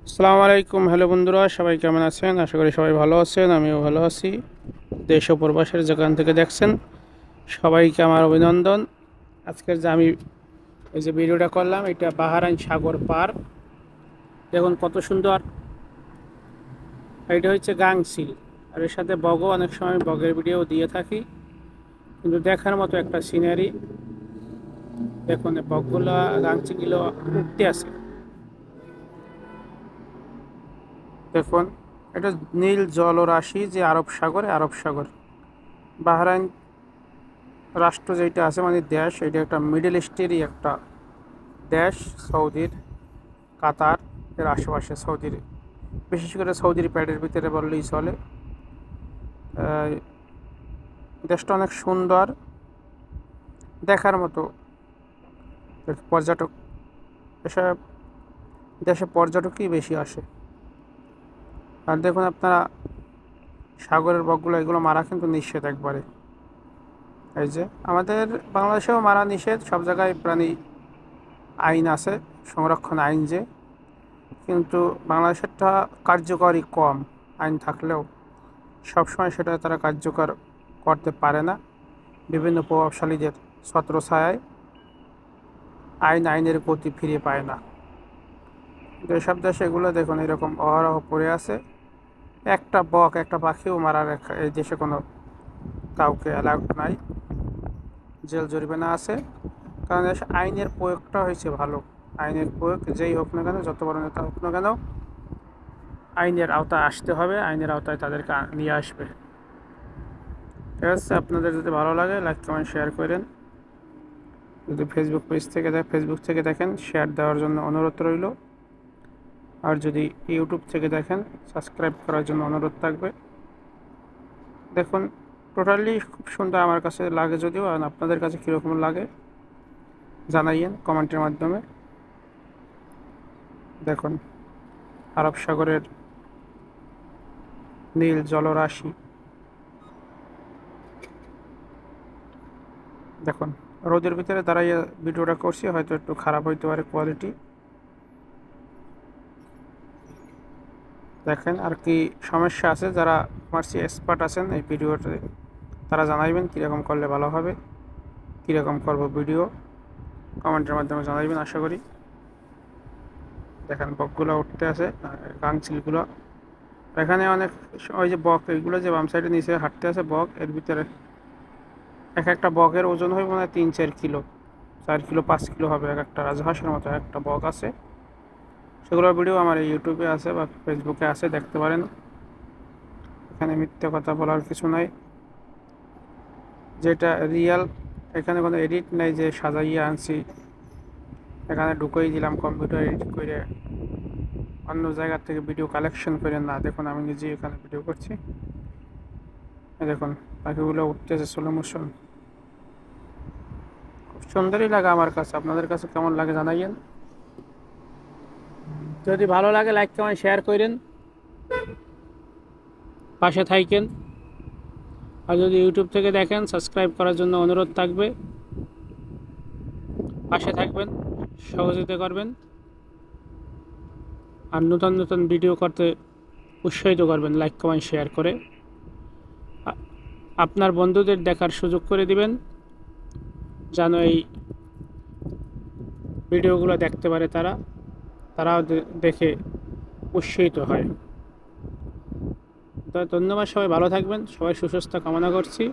আসসালামু আলাইকুম। হ্যালো বন্ধুরা, সবাই কেমন আছেন? আশা করি সবাই ভালো আছেন। আমিও ভালো আছি। দেশ ও প্রবাসের যেখান থেকে দেখছেন সবাইকে আমার অভিনন্দন। আজকের যে আমি এই যে ভিডিওটা করলাম, এটা বাহারাইন সাগর পার। দেখুন কত সুন্দর। এটা হচ্ছে গাংচিল, আর এর সাথে বগও অনেক সময় বগের ভিডিও দিয়ে থাকি, কিন্তু দেখার মতো একটা সিনারি। দেখুন বগগুলো, গাংচিলগুলো উঠতে আছে। দেখুন, এটা নীল জলরাশি, যে আরব সাগর বাহরাইন রাষ্ট্র যেটা আছে, মানে দেশ, এটা একটা মিডল ইস্টেরই একটা দেশ। সৌদির, কাতার এর আশেপাশে, সৌদির, বিশেষ করে সৌদির প্যাডের ভিতরে বললেই চলে। দেশটা অনেক সুন্দর, দেখার মতো। পর্যটক, এসব দেশে পর্যটকই বেশি আসে। আর দেখুন আপনারা, সাগরের বকগুলো, এগুলো মারা কিন্তু নিষেধ একবারে। এই যে আমাদের বাংলাদেশেও মারা নিষেধ, সব জায়গায় প্রাণী আইন আছে, সংরক্ষণ আইন যে, কিন্তু বাংলাদেশেরটা কার্যকরী কম। আইন থাকলেও সবসময় সেটা তারা কার্যকর করতে পারে না। বিভিন্ন প্রভাবশালীদের ছত্রছায়ায় আইনের গতি ফিরে পায় না। কিন্তু এসব দেশে এগুলো দেখুন এরকম অহরহ পড়ে আছে। একটা বক, একটা পাখিও মারার এই দেশে কোনো কাউকে অ্যালাউড নাই। জেল জরিমানা আছে, কারণ আইনের প্রয়োগটা হয়েছে ভালো। আইনের প্রয়োগ যেই হোক না কেন, যত বড় নেতা হোক না কেন, আইনের আওতায় আসতে হবে, আইনের আওতায় তাদেরকে নিয়ে আসবে। ঠিক আছে, আপনাদের যদি ভালো লাগে লাইক কমেন্ট শেয়ার করেন। যদি ফেসবুক থেকে দেখেন, শেয়ার দেওয়ার জন্য অনুরোধ রইল। আর যদি ইউটিউব থেকে দেখেন, সাবস্ক্রাইব করার জন্য অনুরোধ থাকবে। দেখুন, টোটালি খুব সুন্দর আমার কাছে লাগে, যদিও আর আপনাদের কাছে কীরকম লাগে জানাইয়েন কমেন্টের মাধ্যমে। দেখুন, আরব সাগরের নীল জলরাশি। দেখুন, রোদের ভিতরে দাঁড়াইয়ে ভিডিওটা করছি, হয়তো একটু খারাপ হইতে পারে কোয়ালিটি। দেখেন, আর কি সমস্যা আছে, যারা কমার্সি এক্সপার্ট আছেন এই ভিডিওতে, তারা জানাইবেন কীরকম করলে ভালো হবে, কীরকম করব ভিডিও, কমেন্টের মাধ্যমে জানাইবেন আশা করি। দেখেন বকগুলো উঠতে আছে, গাংচিলগুলো এখানে অনেক। ওই যে বক, এইগুলো যে বাম সাইডে নিচে হাঁটতে আছে বক, এর ভিতরে এক একটা বকের ওজন হয় মনে হয় 3-4 কিলো, 4 কিলো 5 কিলো হবে। এক একটা রাজহাঁসের মতো একটা বক আছে। সেগুলোর ভিডিও আমার ইউটিউবে আছে বা ফেসবুকে আছে, দেখতে পারেন। এখানে মিথ্যে কথা বলার কিছু নাই, যেটা রিয়াল। এখানে কোনো এডিট নাই যে সাজাইয়া আনছি, এখানে ঢুকেই দিলাম কম্পিউটার এডিট করে, অন্য জায়গা থেকে ভিডিও কালেকশন করে না। দেখুন, আমি নিজে এখানে ভিডিও করছি। দেখুন পাখিগুলো উঠতেছে স্লো মোশন, খুব সুন্দরই লাগে আমার কাছে। আপনাদের কাছে কেমন লাগে জানাইয়েন। যদি ভালো লাগে লাইক কমেন্ট শেয়ার করেন, পাশে থাকেন। আর যদি ইউটিউব থেকে দেখেন, সাবস্ক্রাইব করার জন্য অনুরোধ থাকবে। পাশে থাকবেন, সহযোগিতা করবেন, আর নতুন নতুন ভিডিও করতে উৎসাহিত করবেন লাইক কমেন্ট শেয়ার করে। আপনার বন্ধুদের দেখার সুযোগ করে দিবেন, যেন এই ভিডিওগুলো দেখতে পারে তারাও দেখে উৎসাহিত হয়। তো ধন্যবাদ, সবাই ভালো থাকবেন, সবাই সুস্বাস্থ্য কামনা করছি।